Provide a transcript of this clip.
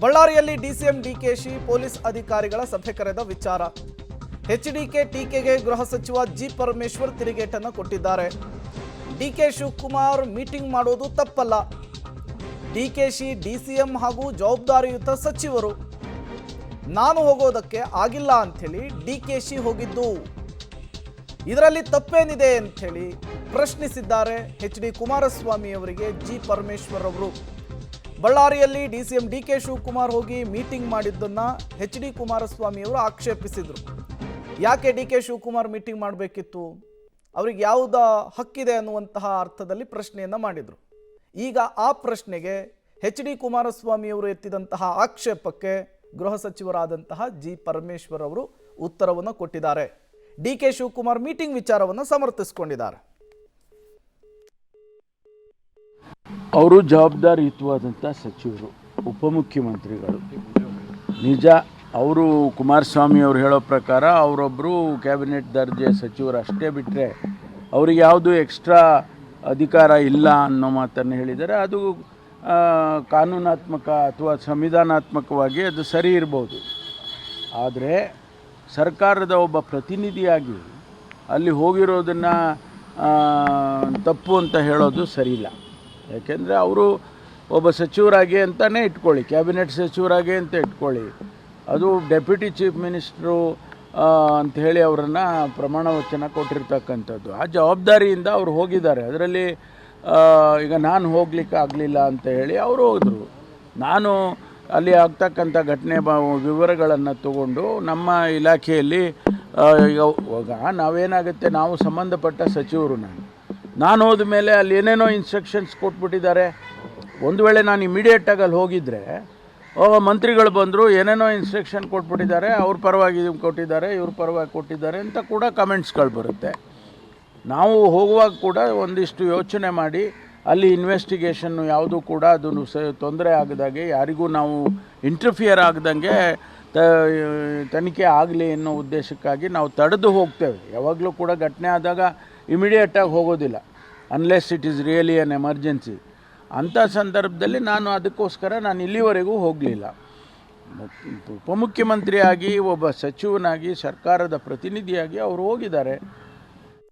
ಬಳ್ಳಾರಿಯಲ್ಲಿ DCM DKShi police ಅಧಿಕಾರಿಗಳ ಸಭೆ ಕರೆದ ವಿಚಾರ. ಎಚ್ಡಿಕೆ ಟೀಕೆಗೆ ಗೃಹ ಸಚಿವ ಜಿ ಪರಮೇಶ್ವರ್ ತಿರುಗೇಟನ್ನು ಕೊಟ್ಟಿದ್ದಾರೆ. ಡಿಕೆ ಶಿವಕುಮಾರ್ ಮೀಟಿಂಗ್ ಮಾಡೋದು ತಪ್ಪಲ್ಲ. ಡಿಕೆಶಿ ಡಿಸಿಎಂ ಹಾಗೂ ಜವಾಬ್ದಾರಿಯುತ ಸಚಿವರು. ನಾನು ಹೋಗೋದಕ್ಕೆ ಆಗಿಲ್ಲ ಅಂಥೇಳಿ ಡಿಕೆಶಿ ಹೋಗಿದ್ದು. ಇದರಲ್ಲಿ ತಪ್ಪೇನಿದೆ ಅಂಥೇಳಿ ಪ್ರಶ್ನಿಸಿದ್ದಾರೆ ಎಚ್ ಡಿ ಕುಮಾರಸ್ವಾಮಿ ಅವರಿಗೆ ಜಿ ಪರಮೇಶ್ವರ್ ಅವರು. ಬಳ್ಳಾರಿಯಲ್ಲಿ ಡಿಸಿಎಂ ಡಿಕೆ ಶಿವಕುಮಾರ್ ಹೋಗಿ ಮೀಟಿಂಗ್ ಮಾಡಿದ್ದನ್ನು ಎಚ್ ಡಿ ಕುಮಾರಸ್ವಾಮಿ ಅವರು ಆಕ್ಷೇಪಿಸಿದರು. ಯಾಕೆ ಡಿಕೆ ಶಿವಕುಮಾರ್ ಮೀಟಿಂಗ್ ಮಾಡಬೇಕಿತ್ತು, ಅವ್ರಿಗೆ ಯಾವುದ ಹಕ್ಕಿದೆ ಅನ್ನುವಂತಹ ಅರ್ಥದಲ್ಲಿ ಪ್ರಶ್ನೆಯನ್ನು ಮಾಡಿದರು. ಈಗ ಆ ಪ್ರಶ್ನೆಗೆ ಎಚ್ ಡಿ ಕುಮಾರಸ್ವಾಮಿ ಅವರು ಎತ್ತಿದಂತಹ ಆಕ್ಷೇಪಕ್ಕೆ ಗೃಹ ಸಚಿವರಾದಂತಹ ಜಿ ಪರಮೇಶ್ವರ್ ಅವರು ಉತ್ತರವನ್ನು ಕೊಟ್ಟಿದ್ದಾರೆ. ಡಿಕೆ ಶಿವಕುಮಾರ್ ಮೀಟಿಂಗ್ ವಿಚಾರವನ್ನು ಸಮರ್ಥಿಸಿಕೊಂಡಿದ್ದಾರೆ. ಅವರು ಜವಾಬ್ದಾರಿಯುತವಾದಂಥ ಸಚಿವರು, ಉಪಮುಖ್ಯಮಂತ್ರಿಗಳು. ನಿಜ, ಅವರು ಕುಮಾರಸ್ವಾಮಿ ಅವರು ಹೇಳೋ ಪ್ರಕಾರ ಅವರೊಬ್ಬರು ಕ್ಯಾಬಿನೆಟ್ ದರ್ಜೆ ಸಚಿವರು ಅಷ್ಟೇ ಬಿಟ್ಟರೆ ಅವ್ರಿಗೆ ಯಾವುದು ಎಕ್ಸ್ಟ್ರಾ ಅಧಿಕಾರ ಇಲ್ಲ ಅನ್ನೋ ಮಾತನ್ನು ಹೇಳಿದ್ದಾರೆ. ಅದು ಕಾನೂನಾತ್ಮಕ ಅಥವಾ ಸಂವಿಧಾನಾತ್ಮಕವಾಗಿ ಅದು ಸರಿ ಇರ್ಬೋದು. ಆದರೆ ಸರ್ಕಾರದ ಒಬ್ಬ ಪ್ರತಿನಿಧಿಯಾಗಿ ಅಲ್ಲಿ ಹೋಗಿರೋದನ್ನು ತಪ್ಪು ಅಂತ ಹೇಳೋದು ಸರಿಯಿಲ್ಲ. ಯಾಕೆಂದರೆ ಅವರು ಒಬ್ಬ ಸಚಿವರಾಗಿ ಅಂತಲೇ ಇಟ್ಕೊಳ್ಳಿ, ಕ್ಯಾಬಿನೆಟ್ ಸಚಿವರಾಗಿ ಅಂತ ಇಟ್ಕೊಳ್ಳಿ, ಅದು ಡೆಪ್ಯೂಟಿ ಚೀಫ್ ಮಿನಿಸ್ಟ್ರು ಅಂಥೇಳಿ ಅವರನ್ನು ಪ್ರಮಾಣ ವಚನ ಕೊಟ್ಟಿರ್ತಕ್ಕಂಥದ್ದು. ಆ ಜವಾಬ್ದಾರಿಯಿಂದ ಅವರು ಹೋಗಿದ್ದಾರೆ. ಅದರಲ್ಲಿ ಈಗ ನಾನು ಹೋಗ್ಲಿಕ್ಕೆ ಆಗಲಿಲ್ಲ ಅಂತ ಹೇಳಿ ಅವರು ಹೋದರು. ನಾನು ಅಲ್ಲಿ ಆಗ್ತಕ್ಕಂಥ ಘಟನೆ ವಿವರಗಳನ್ನು ತಗೊಂಡು ನಮ್ಮ ಇಲಾಖೆಯಲ್ಲಿ ಇವಾಗ ನಾವೇನಾಗುತ್ತೆ, ನಾವು ಸಂಬಂಧಪಟ್ಟ ಸಚಿವರು, ನಾನು ಹೋದ ಮೇಲೆ ಅಲ್ಲಿ ಏನೇನೋ ಇನ್ಸ್ಟ್ರಕ್ಷನ್ಸ್ ಕೊಟ್ಬಿಟ್ಟಿದ್ದಾರೆ. ಒಂದು ವೇಳೆ ನಾನು ಇಮಿಡಿಯೇಟಾಗಿ ಅಲ್ಲಿ ಹೋಗಿದ್ದರೆ ಮಂತ್ರಿಗಳು ಬಂದರು, ಏನೇನೋ ಇನ್ಸ್ಟ್ರಕ್ಷನ್ ಕೊಟ್ಬಿಟ್ಟಿದ್ದಾರೆ, ಅವ್ರ ಪರವಾಗಿ ಕೊಟ್ಟಿದ್ದಾರೆ, ಇವ್ರ ಪರವಾಗಿ ಕೊಟ್ಟಿದ್ದಾರೆ ಅಂತ ಕೂಡ ಕಮೆಂಟ್ಸ್ಗಳು ಬರುತ್ತೆ. ನಾವು ಹೋಗುವಾಗ ಕೂಡ ಒಂದಿಷ್ಟು ಯೋಚನೆ ಮಾಡಿ ಅಲ್ಲಿ ಇನ್ವೆಸ್ಟಿಗೇಷನ್ನು ಯಾವುದೂ ಕೂಡ ಅದನ್ನು ತೊಂದರೆ ಆಗದಾಗೆ, ಯಾರಿಗೂ ನಾವು ಇಂಟರ್ಫಿಯರ್ ಆಗದಂಗೆ ತನಿಖೆ ಆಗಲಿ ಅನ್ನೋ ಉದ್ದೇಶಕ್ಕಾಗಿ ನಾವು ತಡೆದು ಹೋಗ್ತೇವೆ. ಯಾವಾಗಲೂ ಕೂಡ ಘಟನೆ ಆದಾಗ ಇಮಿಡಿಯೇಟಾಗಿ ಹೋಗೋದಿಲ್ಲ, unless it is really an emergency. ಅಂಥ ಸಂದರ್ಭದಲ್ಲಿ ಅದಕ್ಕೋಸ್ಕರ ನಾನು ಇಲ್ಲಿವರೆಗೂ ಹೋಗಲಿಲ್ಲ. ಉಪಮುಖ್ಯಮಂತ್ರಿಯಾಗಿ, ಒಬ್ಬ ಸಚಿವನಾಗಿ, ಸರ್ಕಾರದ ಪ್ರತಿನಿಧಿಯಾಗಿ ಅವರು ಹೋಗಿದ್ದಾರೆ.